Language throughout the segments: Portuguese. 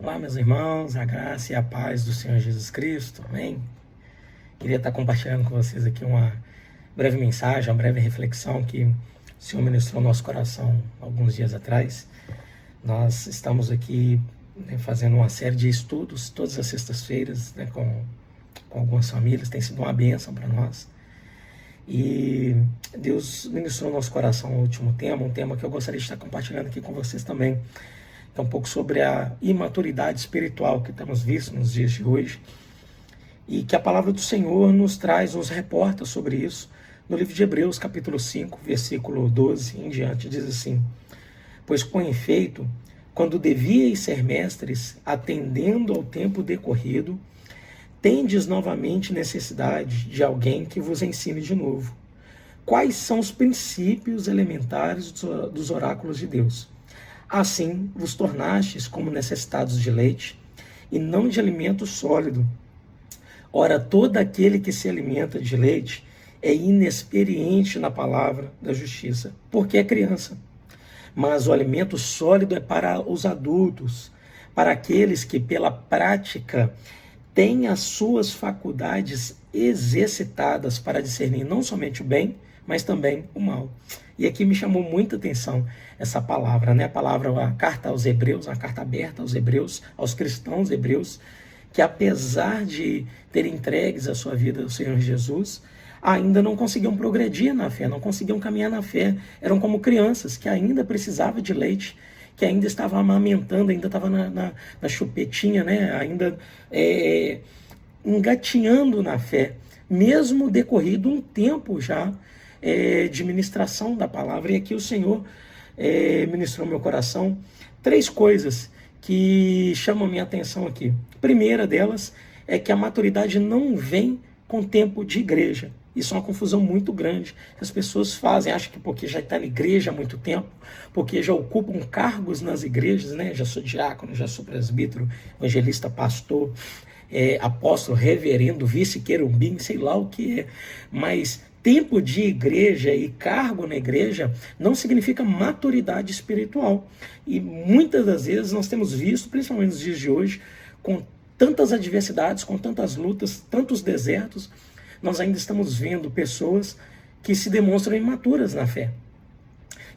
Olá, meus irmãos, a graça e a paz do Senhor Jesus Cristo, amém? Queria estar compartilhando com vocês aqui uma breve mensagem, uma breve reflexão que o Senhor ministrou no nosso coração alguns dias atrás. Nós estamos aqui fazendo uma série de estudos todas as sextas-feiras com algumas famílias, tem sido uma bênção para nós. E Deus ministrou no nosso coração o último tema, um tema que eu gostaria de estar compartilhando aqui com vocês também. É um pouco sobre a imaturidade espiritual que temos visto nos dias de hoje e que a palavra do Senhor nos traz, nos reporta sobre isso no livro de Hebreus, capítulo 5, versículo 12 em diante, diz assim: pois com efeito, quando devíeis ser mestres, atendendo ao tempo decorrido, tendes novamente necessidade de alguém que vos ensine de novo quais são os princípios elementares dos oráculos de Deus. Assim vos tornastes como necessitados de leite, e não de alimento sólido. Ora, todo aquele que se alimenta de leite é inexperiente na palavra da justiça, porque é criança. Mas o alimento sólido é para os adultos, para aqueles que pela prática têm as suas faculdades exercitadas para discernir não somente o bem, mas também o mal. E aqui me chamou muita atenção essa palavra, né? A palavra, a carta aos Hebreus, a carta aberta aos Hebreus, aos cristãos hebreus, que apesar de terem entregues a sua vida ao Senhor Jesus, ainda não conseguiam progredir na fé, não conseguiam caminhar na fé. Eram como crianças que ainda precisavam de leite, que ainda estavam amamentando, ainda estava na chupetinha, né? Ainda engatinhando na fé, mesmo decorrido um tempo já de ministração da palavra. E aqui o Senhor ministrou meu coração 3 coisas que chamam minha atenção aqui. A primeira delas é que a maturidade não vem com tempo de igreja. Isso é uma confusão muito grande que as pessoas fazem, acham que porque já está na igreja há muito tempo, porque já ocupam cargos nas igrejas, né? Já sou diácono, já sou presbítero, evangelista, pastor, apóstolo, reverendo, vice-querubim, sei lá o que é, mas tempo de igreja e cargo na igreja não significa maturidade espiritual. E muitas das vezes nós temos visto, principalmente nos dias de hoje, com tantas adversidades, com tantas lutas, tantos desertos, nós ainda estamos vendo pessoas que se demonstram imaturas na fé.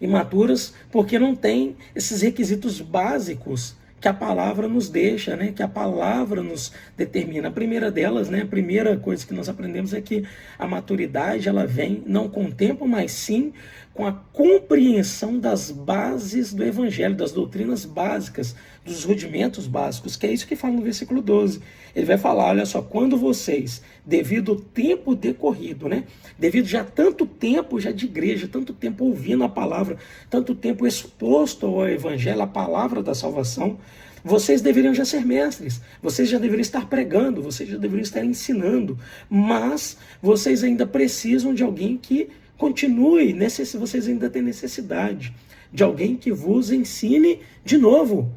Imaturas porque não têm esses requisitos básicos que a palavra nos deixa, né? Que a palavra nos determina. A primeira delas, né? A primeira coisa que nós aprendemos é que a maturidade ela vem não com o tempo, mas sim com a compreensão das bases do evangelho, das doutrinas básicas, dos rudimentos básicos, que é isso que fala no versículo 12. Ele vai falar, olha só, quando vocês, devido ao tempo decorrido, né? Devido já tanto tempo já de igreja, tanto tempo ouvindo a palavra, tanto tempo exposto ao evangelho, a palavra da salvação, vocês deveriam já ser mestres, vocês já deveriam estar pregando, vocês já deveriam estar ensinando, mas vocês ainda precisam de alguém que continue, vocês ainda têm necessidade de alguém que vos ensine de novo.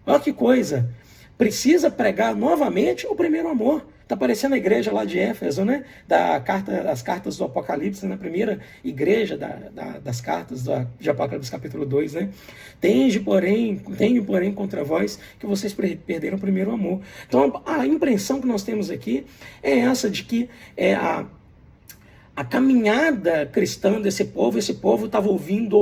Olha que coisa, precisa pregar novamente o primeiro amor. Está parecendo a igreja lá de Éfeso, né? Das cartas do Apocalipse, na primeira igreja das cartas de Apocalipse capítulo 2, né? Tenho, porém, contra vós que vocês perderam o primeiro amor. Então, a impressão que nós temos aqui é essa de que a caminhada cristã desse povo, esse povo estava ouvindo,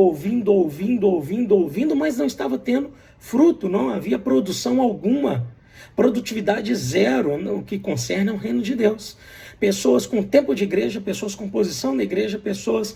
mas não estava tendo fruto, não havia produção alguma. Produtividade zero no que concerne ao reino de Deus. Pessoas com tempo de igreja, pessoas com posição na igreja, pessoas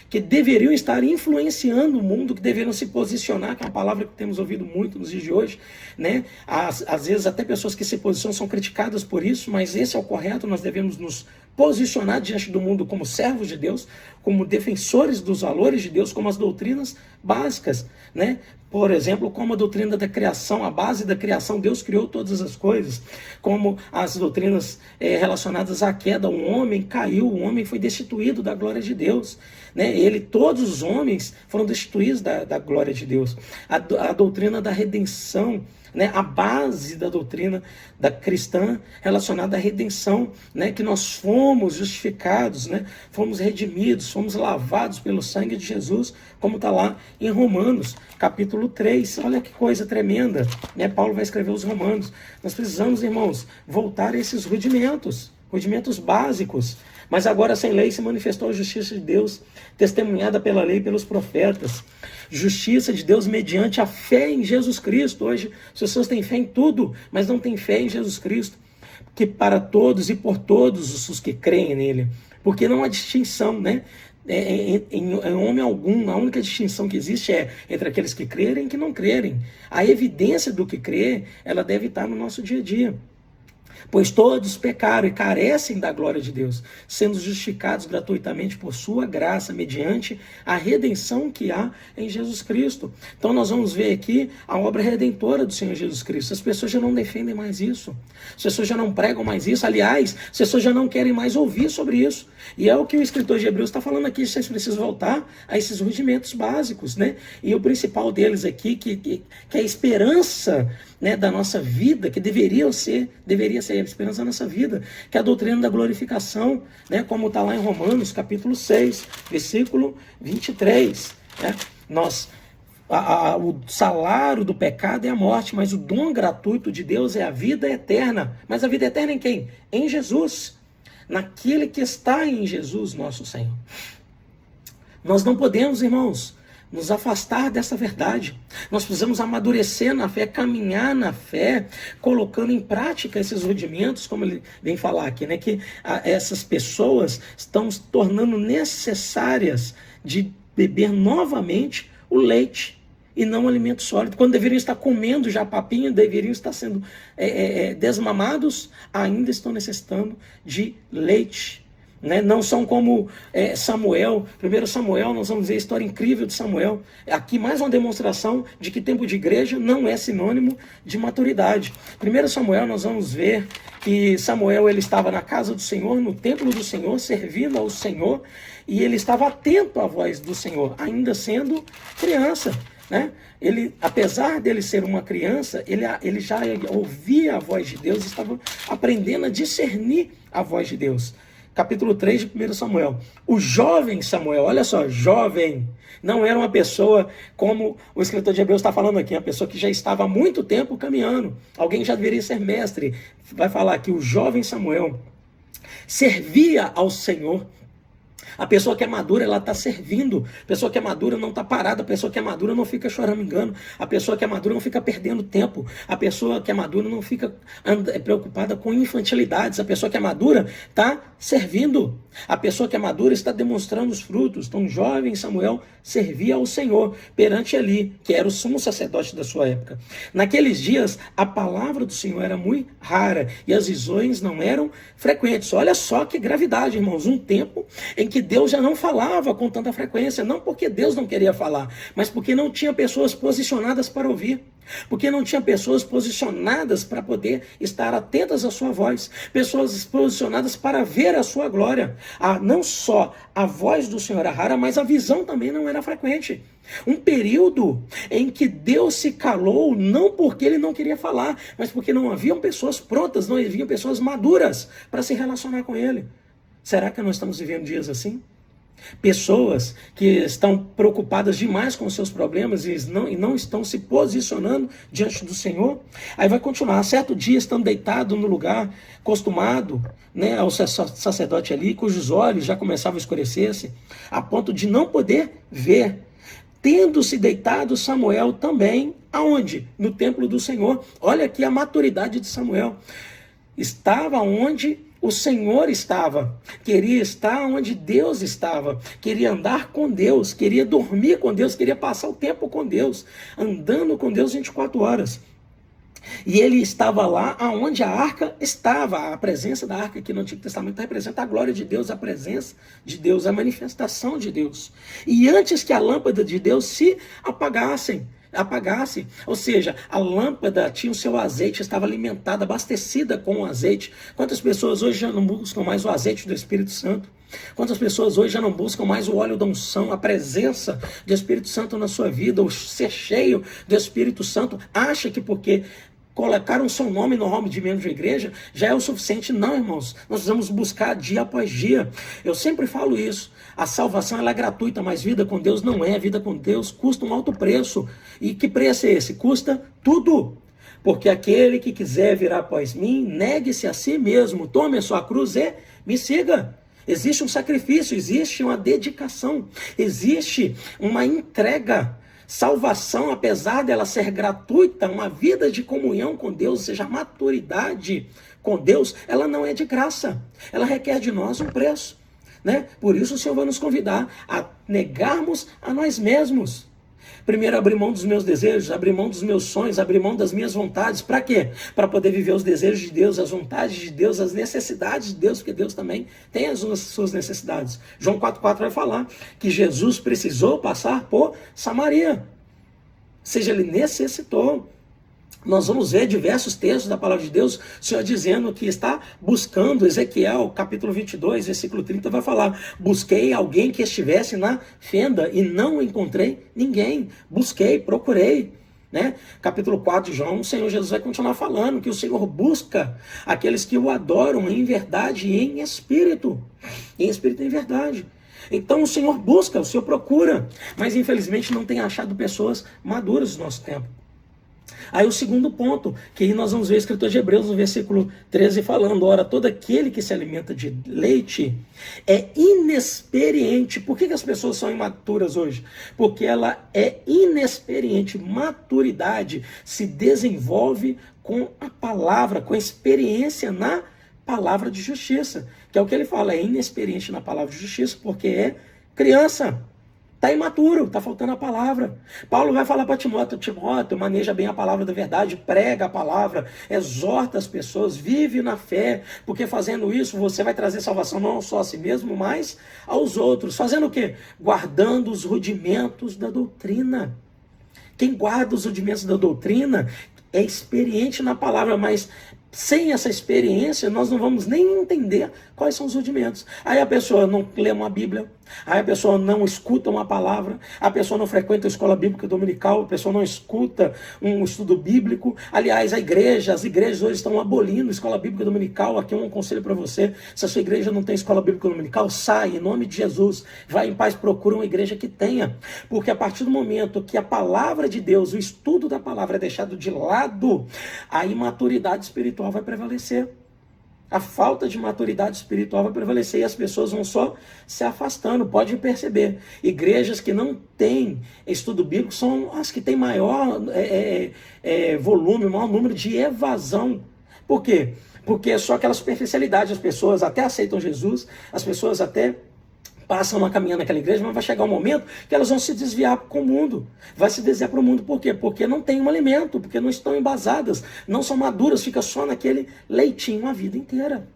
que deveriam estar influenciando o mundo, que deveriam se posicionar, que é uma palavra que temos ouvido muito nos dias de hoje, né? Às vezes até pessoas que se posicionam são criticadas por isso, mas esse é o correto, nós devemos nos posicionar diante do mundo como servos de Deus, como defensores dos valores de Deus, como as doutrinas básicas, né? Por exemplo, como a doutrina da criação, a base da criação, Deus criou todas as coisas, como as doutrinas relacionadas à queda, o homem caiu, o homem foi destituído da glória de Deus, né? Todos os homens foram destituídos da glória de Deus. A doutrina da redenção, né? A base da doutrina da cristã relacionada à redenção, né? Que nós fomos fomos justificados, né? Fomos redimidos, fomos lavados pelo sangue de Jesus, como está lá em Romanos, capítulo 3. Olha que coisa tremenda, né? Paulo vai escrever os Romanos. Nós precisamos, irmãos, voltar a esses rudimentos básicos. Mas agora sem lei se manifestou a justiça de Deus, testemunhada pela lei e pelos profetas. Justiça de Deus mediante a fé em Jesus Cristo. Hoje as pessoas têm fé em tudo, mas não têm fé em Jesus Cristo. Que para todos e por todos os que creem nele. Porque não há distinção, né? Em homem algum. A única distinção que existe é entre aqueles que crerem e que não crerem. A evidência do que crer, ela deve estar no nosso dia a dia. Pois todos pecaram e carecem da glória de Deus, sendo justificados gratuitamente por sua graça, mediante a redenção que há em Jesus Cristo. Então nós vamos ver aqui a obra redentora do Senhor Jesus Cristo. As pessoas já não defendem mais isso. As pessoas já não pregam mais isso. Aliás, as pessoas já não querem mais ouvir sobre isso. E é o que o escritor de Hebreus está falando aqui. Vocês precisam voltar a esses rudimentos básicos, né? E o principal deles aqui, que é a esperança, né, da nossa vida, que deveria ser a esperança da nossa vida, que é a doutrina da glorificação, né, como está lá em Romanos, capítulo 6, versículo 23. Né? O salário do pecado é a morte, mas o dom gratuito de Deus é a vida eterna. Mas a vida eterna em quem? Em Jesus, naquele que está em Jesus, nosso Senhor. Nós não podemos, irmãos, nos afastar dessa verdade. Nós precisamos amadurecer na fé, caminhar na fé, colocando em prática esses rudimentos, como ele vem falar aqui, né? Que essas pessoas estão se tornando necessárias de beber novamente o leite e não o alimento sólido. Quando deveriam estar comendo já papinha, deveriam estar sendo desmamados, ainda estão necessitando de leite. Né? Não são como Samuel. 1 Samuel, nós vamos ver a história incrível de Samuel. Aqui mais uma demonstração de que tempo de igreja não é sinônimo de maturidade. 1 Samuel, nós vamos ver que Samuel ele estava na casa do Senhor, no templo do Senhor, servindo ao Senhor, e ele estava atento à voz do Senhor, ainda sendo criança. Né? Ele, apesar dele ser uma criança, ele já ouvia a voz de Deus, estava aprendendo a discernir a voz de Deus. Capítulo 3 de 1 Samuel. O jovem Samuel, olha só, jovem, não era uma pessoa como o escritor de Hebreus está falando aqui, uma pessoa que já estava há muito tempo caminhando, alguém já deveria ser mestre. Vai falar que o jovem Samuel servia ao Senhor. A pessoa que é madura, ela está servindo. A pessoa que é madura não está parada. A pessoa que é madura não fica chorando engano. A pessoa que é madura não fica perdendo tempo. A pessoa que é madura não fica preocupada com infantilidades. A pessoa que é madura está servindo. A pessoa que é madura está demonstrando os frutos. Então, o jovem Samuel servia ao Senhor perante Eli, que era o sumo sacerdote da sua época. Naqueles dias, a palavra do Senhor era muito rara e as visões não eram frequentes. Olha só que gravidade, irmãos. Um tempo em que Deus já não falava com tanta frequência, não porque Deus não queria falar, mas porque não tinha pessoas posicionadas para ouvir, porque não tinha pessoas posicionadas para poder estar atentas à sua voz, pessoas posicionadas para ver a sua glória. Não só a voz do Senhor era rara, mas a visão também não era frequente. Um período em que Deus se calou, não porque ele não queria falar, mas porque não haviam pessoas prontas, não haviam pessoas maduras para se relacionar com ele. Será que nós estamos vivendo dias assim? Pessoas que estão preocupadas demais com os seus problemas e não estão se posicionando diante do Senhor. Aí vai continuar. Certo dia, estando deitado no lugar acostumado, né, ao sacerdote ali, cujos olhos já começavam a escurecer-se, a ponto de não poder ver. Tendo-se deitado Samuel também, aonde? No templo do Senhor. Olha aqui a maturidade de Samuel. Estava onde o Senhor estava, queria estar onde Deus estava, queria andar com Deus, queria dormir com Deus, queria passar o tempo com Deus, andando com Deus 24 horas. E ele estava lá aonde a arca estava. A presença da arca aqui no Antigo Testamento representa a glória de Deus, a presença de Deus, a manifestação de Deus. E antes que a lâmpada de Deus se apagasse, ou seja, a lâmpada tinha o seu azeite, estava alimentada, abastecida com o azeite. Quantas pessoas hoje já não buscam mais o azeite do Espírito Santo? Quantas pessoas hoje já não buscam mais o óleo da unção, a presença do Espírito Santo na sua vida, o ser cheio do Espírito Santo? Acha que porque colocar o seu nome no hall de membro de igreja já é o suficiente. Não, irmãos. Nós precisamos buscar dia após dia. Eu sempre falo isso. A salvação ela é gratuita, mas vida com Deus não é. Vida com Deus custa um alto preço. E que preço é esse? Custa tudo. Porque aquele que quiser vir após mim, negue-se a si mesmo, tome a sua cruz e me siga. Existe um sacrifício, existe uma dedicação, existe uma entrega. Salvação, apesar dela ser gratuita, uma vida de comunhão com Deus, ou seja, a maturidade com Deus, ela não é de graça. Ela requer de nós um preço, né? Por isso o Senhor vai nos convidar a negarmos a nós mesmos. Primeiro, abrir mão dos meus desejos, abrir mão dos meus sonhos, abrir mão das minhas vontades. Para quê? Para poder viver os desejos de Deus, as vontades de Deus, as necessidades de Deus, porque Deus também tem as suas necessidades. João 4,4 vai falar que Jesus precisou passar por Samaria. Ou seja, ele necessitou. Nós vamos ver diversos textos da palavra de Deus, o Senhor dizendo que está buscando. Ezequiel, capítulo 22, versículo 30, vai falar: busquei alguém que estivesse na fenda e não encontrei ninguém. Busquei, procurei. Né? Capítulo 4 de João, o Senhor Jesus vai continuar falando que o Senhor busca aqueles que o adoram em verdade e em espírito. Em espírito e em verdade. Então o Senhor busca, o Senhor procura, mas infelizmente não tem achado pessoas maduras no nosso tempo. Aí o segundo ponto, que aí nós vamos ver o escritor de Hebreus no versículo 13 falando: ora, todo aquele que se alimenta de leite é inexperiente. Por que as pessoas são imaturas hoje? Porque ela é inexperiente. Maturidade se desenvolve com a palavra, com a experiência na palavra de justiça, que é o que ele fala, é inexperiente na palavra de justiça porque é criança. Está imaturo, está faltando a palavra. Paulo vai falar para Timóteo: Timóteo, maneja bem a palavra da verdade, prega a palavra, exorta as pessoas, vive na fé, porque fazendo isso você vai trazer salvação não só a si mesmo, mas aos outros. Fazendo o quê? Guardando os rudimentos da doutrina. Quem guarda os rudimentos da doutrina é experiente na palavra, mas sem essa experiência nós não vamos nem entender quais são os rudimentos. Aí a pessoa não lê uma Bíblia, aí a pessoa não escuta uma palavra, a pessoa não frequenta a escola bíblica dominical, a pessoa não escuta um estudo bíblico. Aliás, as igrejas hoje estão abolindo a escola bíblica dominical. Aqui um conselho para você: se a sua igreja não tem escola bíblica dominical, sai, em nome de Jesus, vai em paz, procura uma igreja que tenha, porque a partir do momento que a palavra de Deus, o estudo da palavra é deixado de lado, a imaturidade espiritual vai prevalecer. A falta de maturidade espiritual vai prevalecer e as pessoas vão só se afastando. Pode perceber, igrejas que não têm estudo bíblico são as que têm maior volume, maior número de evasão. Por quê? Porque é só aquela superficialidade. As pessoas até aceitam Jesus, as pessoas até passam uma caminhada naquela igreja, mas vai chegar um momento que elas vão se desviar com o mundo. Vai se desviar para o mundo. Por quê? Porque não tem um alimento, porque não estão embasadas, não são maduras, fica só naquele leitinho a vida inteira.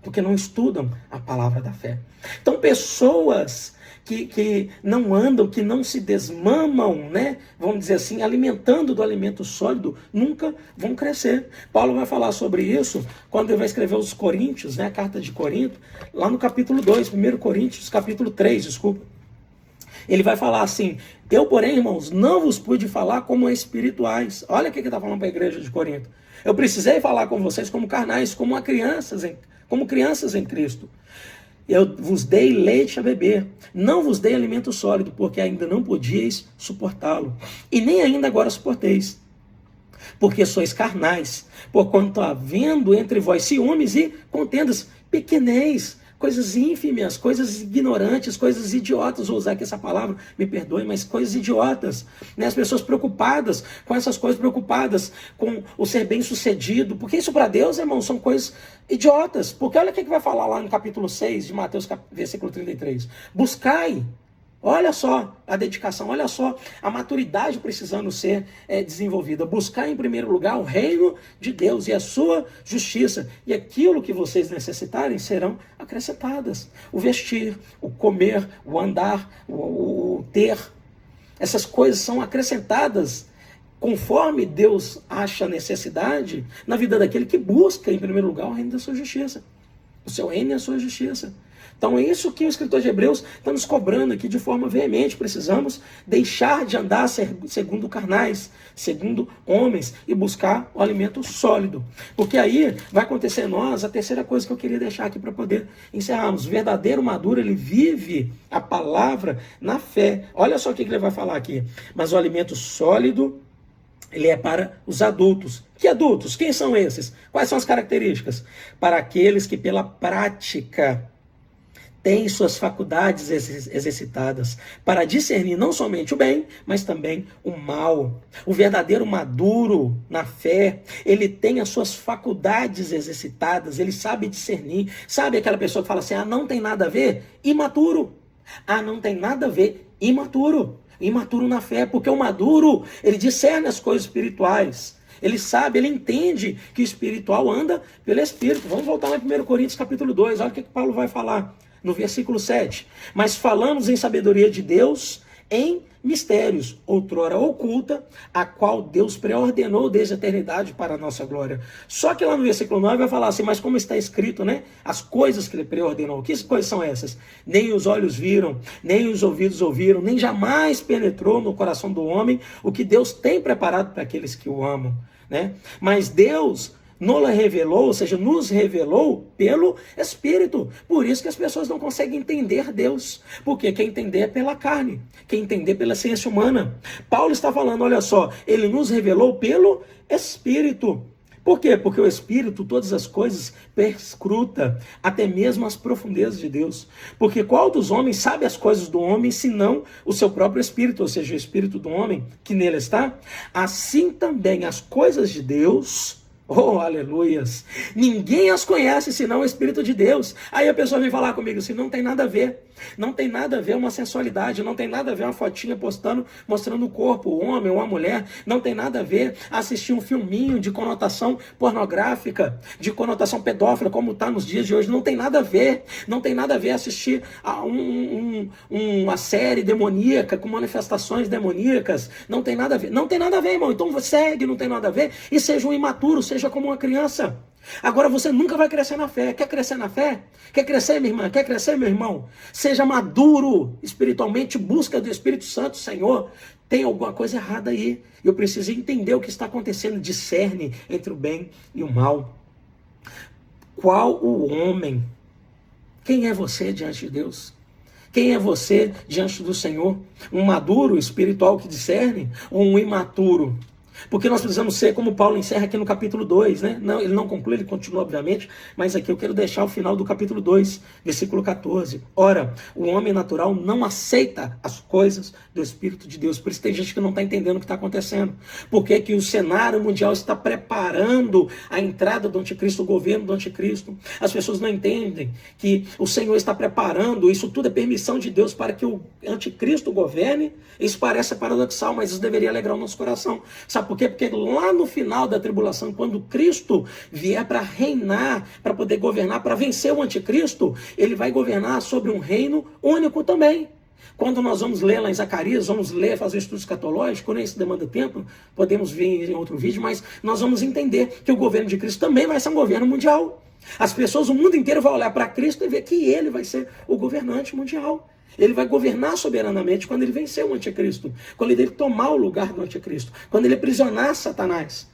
Porque não estudam a palavra da fé. Então, pessoas que não andam, que não se desmamam, né? Vamos dizer assim, alimentando do alimento sólido, nunca vão crescer. Paulo vai falar sobre isso quando ele vai escrever os Coríntios, né? A carta de Corinto, lá no capítulo 2, 1 Coríntios, capítulo 3, desculpa. Ele vai falar assim: eu, porém, irmãos, não vos pude falar como espirituais. Olha o que ele está falando para a igreja de Corinto. Eu precisei falar com vocês como carnais, como crianças em Cristo. Eu vos dei leite a beber, não vos dei alimento sólido, porque ainda não podíeis suportá-lo, e nem ainda agora suporteis, porque sois carnais, porquanto havendo entre vós ciúmes e contendas, pequeneis, coisas ínfimas, coisas ignorantes, coisas idiotas. Vou usar aqui essa palavra, me perdoe, mas coisas idiotas, né? As pessoas preocupadas com essas coisas, preocupadas com o ser bem sucedido, porque isso para Deus, irmão, são coisas idiotas. Porque olha o que vai falar lá no capítulo 6 de Mateus, versículo 33. Buscai. Olha só a dedicação, olha só a maturidade precisando ser desenvolvida. Buscar em primeiro lugar o reino de Deus e a sua justiça. E aquilo que vocês necessitarem serão acrescentadas. O vestir, o comer, o andar, o ter. Essas coisas são acrescentadas conforme Deus acha necessidade na vida daquele que busca em primeiro lugar o reino da sua justiça. O seu reino e a sua justiça. Então é isso que o escritor de Hebreus está nos cobrando aqui de forma veemente. Precisamos deixar de andar segundo carnais, segundo homens, e buscar o alimento sólido. Porque aí vai acontecer em nós a terceira coisa que eu queria deixar aqui para poder encerrarmos. O verdadeiro maduro, ele vive a palavra na fé. Olha só o que ele vai falar aqui. Mas o alimento sólido, ele é para os adultos. Que adultos? Quem são esses? Quais são as características? Para aqueles que pela prática têm suas faculdades exercitadas para discernir não somente o bem, mas também o mal. O verdadeiro maduro na fé, ele tem as suas faculdades exercitadas, ele sabe discernir. Sabe aquela pessoa que fala assim, não tem nada a ver? Imaturo. Não tem nada a ver? Imaturo. Imaturo na fé, porque o maduro, ele discerne as coisas espirituais. Ele sabe, ele entende que o espiritual anda pelo Espírito. Vamos voltar lá em 1 Coríntios capítulo 2, olha o que Paulo vai falar no versículo 7. Mas falamos em sabedoria de Deus, em mistérios, outrora oculta, a qual Deus preordenou desde a eternidade para a nossa glória. Só que lá no versículo 9 vai falar assim, mas como está escrito, né? As coisas que ele preordenou. Que coisas são essas? Nem os olhos viram, nem os ouvidos ouviram, nem jamais penetrou no coração do homem o que Deus tem preparado para aqueles que o amam, né? Mas Deus nos revelou, ou seja, nos revelou pelo Espírito. Por isso que as pessoas não conseguem entender Deus. Porque quem entender é pela carne, quem entender pela ciência humana. Paulo está falando, olha só, ele nos revelou pelo Espírito. Por quê? Porque o Espírito, todas as coisas, perscruta, até mesmo as profundezas de Deus. Porque qual dos homens sabe as coisas do homem, senão o seu próprio Espírito, ou seja, o Espírito do homem que nele está? Assim também as coisas de Deus, oh, aleluias, ninguém as conhece senão o Espírito de Deus. Aí a pessoa vem falar comigo assim, não tem nada a ver. Não tem nada a ver uma sensualidade, não tem nada a ver uma fotinha postando, mostrando o corpo, o homem ou a mulher. Não tem nada a ver assistir um filminho de conotação pornográfica, de conotação pedófila, como está nos dias de hoje. Não tem nada a ver. Não tem nada a ver assistir a uma série demoníaca, com manifestações demoníacas. Não tem nada a ver. Não tem nada a ver, irmão. Então segue, não tem nada a ver. E seja um imaturo, seja como uma criança. Agora você nunca vai crescer na fé. Quer crescer na fé? Quer crescer, minha irmã? Quer crescer, meu irmão? Seja maduro espiritualmente, busca do Espírito Santo, Senhor. Tem alguma coisa errada aí. Eu preciso entender o que está acontecendo. Discerne entre o bem e o mal. Qual o homem? Quem é você diante de Deus? Quem é você diante do Senhor? Um maduro espiritual que discerne ou um imaturo? Porque nós precisamos ser, como Paulo encerra aqui no capítulo 2, né? Não, ele não conclui, ele continua, obviamente, mas aqui eu quero deixar o final do capítulo 2, versículo 14. Ora, o homem natural não aceita as coisas do Espírito de Deus. Por isso tem gente que não está entendendo o que está acontecendo. Por que que o cenário mundial está preparando a entrada do anticristo, o governo do anticristo? As pessoas não entendem que o Senhor está preparando, isso tudo é permissão de Deus para que o anticristo governe. Isso parece paradoxal, mas isso deveria alegrar o nosso coração. Sabe por quê? Porque lá no final da tribulação, quando Cristo vier para reinar, para poder governar, para vencer o anticristo, ele vai governar sobre um reino único também. Quando nós vamos ler lá em Zacarias, vamos ler, fazer estudo escatológico, né? Isso demanda tempo, podemos ver em outro vídeo, mas nós vamos entender que o governo de Cristo também vai ser um governo mundial. As pessoas, o mundo inteiro vai olhar para Cristo e ver que ele vai ser o governante mundial. Ele vai governar soberanamente quando ele vencer o anticristo, quando ele tomar o lugar do anticristo, quando ele aprisionar Satanás.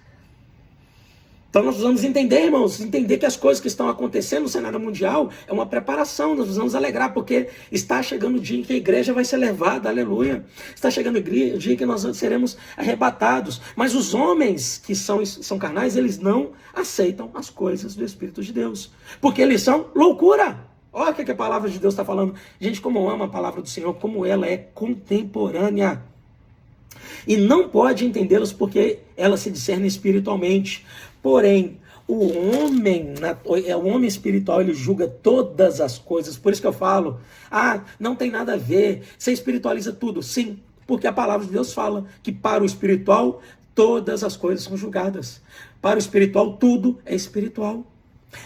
Então nós precisamos entender, irmãos, entender que as coisas que estão acontecendo no cenário mundial é uma preparação. Nós precisamos alegrar, porque está chegando o dia em que a igreja vai ser levada, aleluia. Está chegando o dia em que nós seremos arrebatados. Mas os homens que são carnais, eles não aceitam as coisas do Espírito de Deus, porque eles são loucura. Olha o que a palavra de Deus está falando. Gente, como eu amo a palavra do Senhor, como ela é contemporânea. E não pode entendê-los porque ela se discerne espiritualmente. Porém, o homem espiritual, ele julga todas as coisas. Por isso que eu falo, não tem nada a ver, você espiritualiza tudo. Sim, porque a palavra de Deus fala que para o espiritual, todas as coisas são julgadas. Para o espiritual, tudo é espiritual.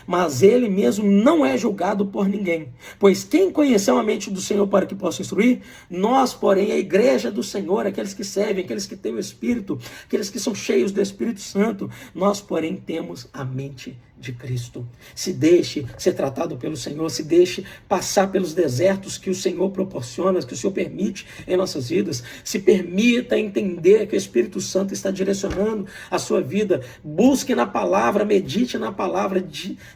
Mas ele mesmo não é julgado por ninguém. Pois quem conheceu a mente do Senhor para que possa instruir? Nós, porém, a igreja do Senhor, aqueles que servem, aqueles que têm o Espírito, aqueles que são cheios do Espírito Santo, nós, porém, temos a mente de Cristo. Se deixe ser tratado pelo Senhor, se deixe passar pelos desertos que o Senhor proporciona, que o Senhor permite em nossas vidas. Se permita entender que o Espírito Santo está direcionando a sua vida. Busque na palavra, medite na palavra,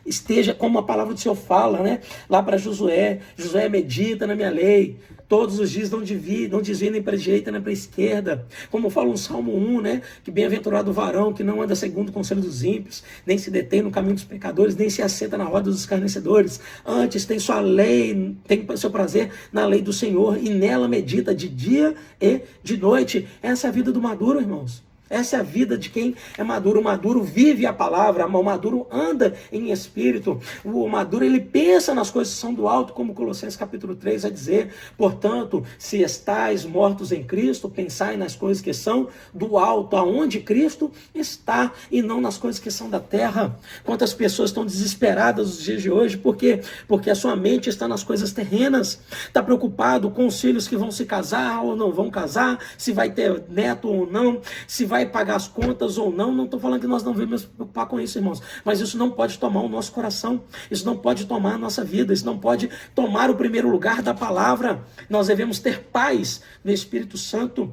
esteja como a palavra do Senhor fala, né? Lá para Josué, Josué medita na minha lei. Todos os dias não desvia nem para a direita nem para a esquerda. Como fala o Salmo 1, né? Que bem-aventurado o varão que não anda segundo o conselho dos ímpios, nem se detém no caminho dos pecadores, nem se assenta na roda dos escarnecedores. Antes tem sua lei, tem seu prazer na lei do Senhor, e nela medita de dia e de noite. Essa é a vida do maduro, irmãos. Essa é a vida de quem é maduro. O maduro vive a palavra, o maduro anda em espírito. O maduro, ele pensa nas coisas que são do alto, como Colossenses capítulo 3 vai dizer. Portanto, se estáis mortos em Cristo, pensai nas coisas que são do alto, aonde Cristo está, e não nas coisas que são da terra. Quantas pessoas estão desesperadas nos dias de hoje? Por quê? Porque a sua mente está nas coisas terrenas. Está preocupado com os filhos que vão se casar ou não vão casar, se vai ter neto ou não, se vai pagar as contas ou não. Não estou falando que nós não devemos nos preocupar com isso, irmãos, mas isso não pode tomar o nosso coração, isso não pode tomar a nossa vida, isso não pode tomar o primeiro lugar da palavra. Nós devemos ter paz no Espírito Santo.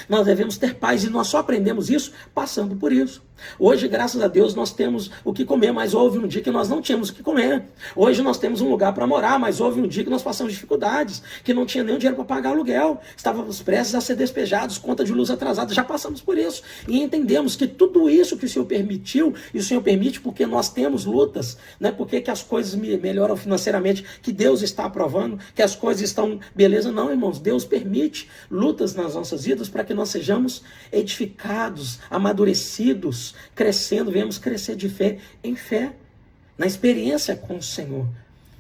Nós devemos ter paz, e nós só aprendemos isso passando por isso. Hoje, graças a Deus, nós temos o que comer, mas houve um dia que nós não tínhamos o que comer. Hoje nós temos um lugar para morar, mas houve um dia que nós passamos dificuldades, que não tinha nem dinheiro para pagar aluguel, estávamos prestes a ser despejados, conta de luz atrasada, já passamos por isso. E entendemos que tudo isso que o Senhor permitiu, e o Senhor permite porque nós temos lutas, não é porque que as coisas melhoram financeiramente, que Deus está aprovando, que as coisas estão beleza, não, irmãos. Deus permite lutas nas nossas vidas para que nós sejamos edificados, amadurecidos, crescendo, venhamos crescer de fé em fé, na experiência com o Senhor,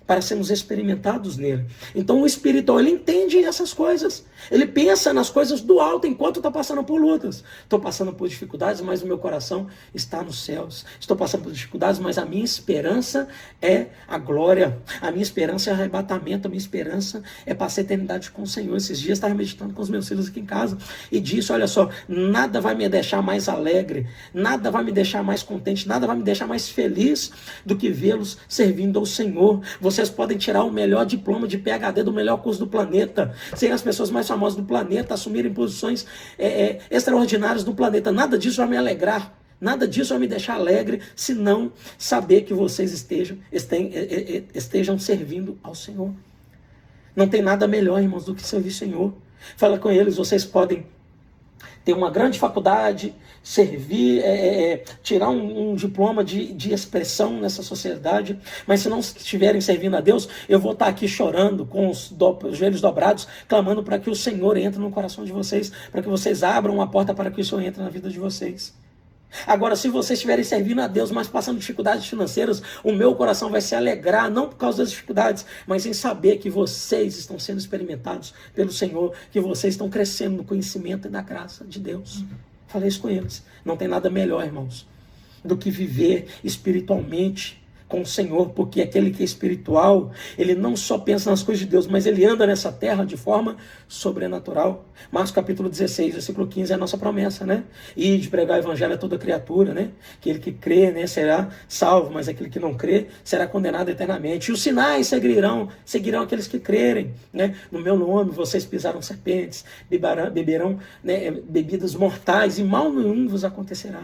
para sermos experimentados nele. Então o espiritual, ele entende essas coisas, ele pensa nas coisas do alto enquanto está passando por lutas. Estou passando por dificuldades, mas o meu coração está nos céus. Estou passando por dificuldades, mas a minha esperança é a glória, a minha esperança é o arrebatamento, a minha esperança é passar a eternidade com o Senhor. Esses dias estava meditando com os meus filhos aqui em casa e disse, olha só, nada vai me deixar mais alegre, nada vai me deixar mais contente, nada vai me deixar mais feliz do que vê-los servindo ao Senhor. Vocês podem tirar o melhor diploma de PhD do melhor curso do planeta, serem as pessoas mais famosas do planeta, assumirem posições extraordinárias do planeta. Nada disso vai me alegrar, nada disso vai me deixar alegre, se não saber que vocês estejam servindo ao Senhor. Não tem nada melhor, irmãos, do que servir ao Senhor. Fala com eles, vocês podem ter uma grande faculdade, servir, tirar um diploma de expressão nessa sociedade, mas se não estiverem servindo a Deus, eu vou estar aqui chorando, com os joelhos dobrados, clamando para que o Senhor entre no coração de vocês, para que vocês abram uma porta para que o Senhor entre na vida de vocês. Agora, se vocês estiverem servindo a Deus, mas passando dificuldades financeiras, o meu coração vai se alegrar, não por causa das dificuldades, mas em saber que vocês estão sendo experimentados pelo Senhor, que vocês estão crescendo no conhecimento e na graça de Deus. Falei isso com eles. Não tem nada melhor, irmãos, do que viver espiritualmente com o Senhor, porque aquele que é espiritual, ele não só pensa nas coisas de Deus, mas ele anda nessa terra de forma sobrenatural. Marcos capítulo 16, versículo 15 é a nossa promessa, né? E de pregar o evangelho a toda criatura, né? Aquele que crê, né, será salvo, mas aquele que não crê será condenado eternamente. E os sinais seguirão aqueles que crerem, né? No meu nome vocês pisaram serpentes, beberão, né, bebidas mortais, e mal nenhum vos acontecerá.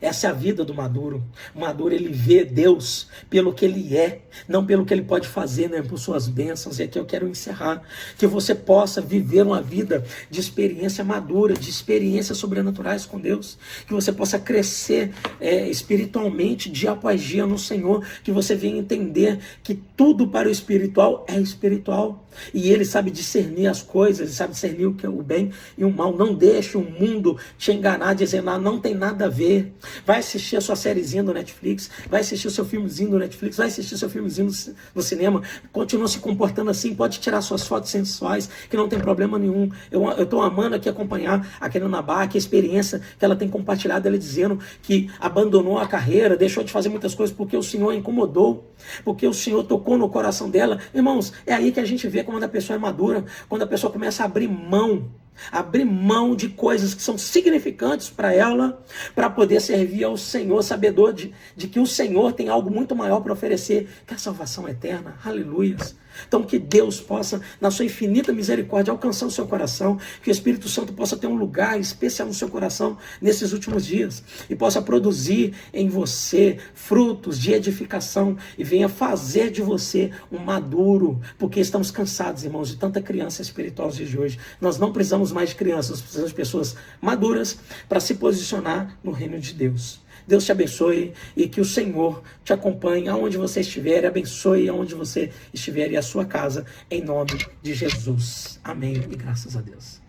Essa é a vida do maduro. O maduro, ele vê Deus pelo que ele é, não pelo que ele pode fazer, né, por suas bênçãos. E aqui eu quero encerrar. Que você possa viver uma vida de experiência madura, de experiências sobrenaturais com Deus. Que você possa crescer espiritualmente, dia após dia no Senhor. Que você venha entender que tudo para o espiritual é espiritual. E ele sabe discernir as coisas, ele sabe discernir o que é o bem e o mal. Não deixe o mundo te enganar, dizendo, não tem nada a ver. Vai assistir a sua sériezinha do Netflix, vai assistir o seu filmezinho do Netflix, vai assistir o seu filmezinho no cinema, continua se comportando assim, pode tirar suas fotos sensuais, que não tem problema nenhum. Eu estou amando aqui acompanhar a Karen Bar, que a experiência que ela tem compartilhado, ela dizendo que abandonou a carreira, deixou de fazer muitas coisas porque o Senhor a incomodou, porque o Senhor tocou no coração dela. Irmãos, é aí que a gente vê quando a pessoa é madura, quando a pessoa começa a abrir mão Abrir mão de coisas que são significantes para ela, para poder servir ao Senhor, sabedor de que o Senhor tem algo muito maior para oferecer, que é a salvação eterna. Aleluias. Então que Deus possa, na sua infinita misericórdia, alcançar o seu coração, que o Espírito Santo possa ter um lugar especial no seu coração nesses últimos dias, e possa produzir em você frutos de edificação, e venha fazer de você um maduro, porque estamos cansados, irmãos, de tanta criança espiritual nos dias de hoje. Nós não precisamos mais de crianças, nós precisamos de pessoas maduras para se posicionar no reino de Deus. Deus te abençoe e que o Senhor te acompanhe aonde você estiver, abençoe aonde você estiver e a sua casa, em nome de Jesus. Amém e graças a Deus.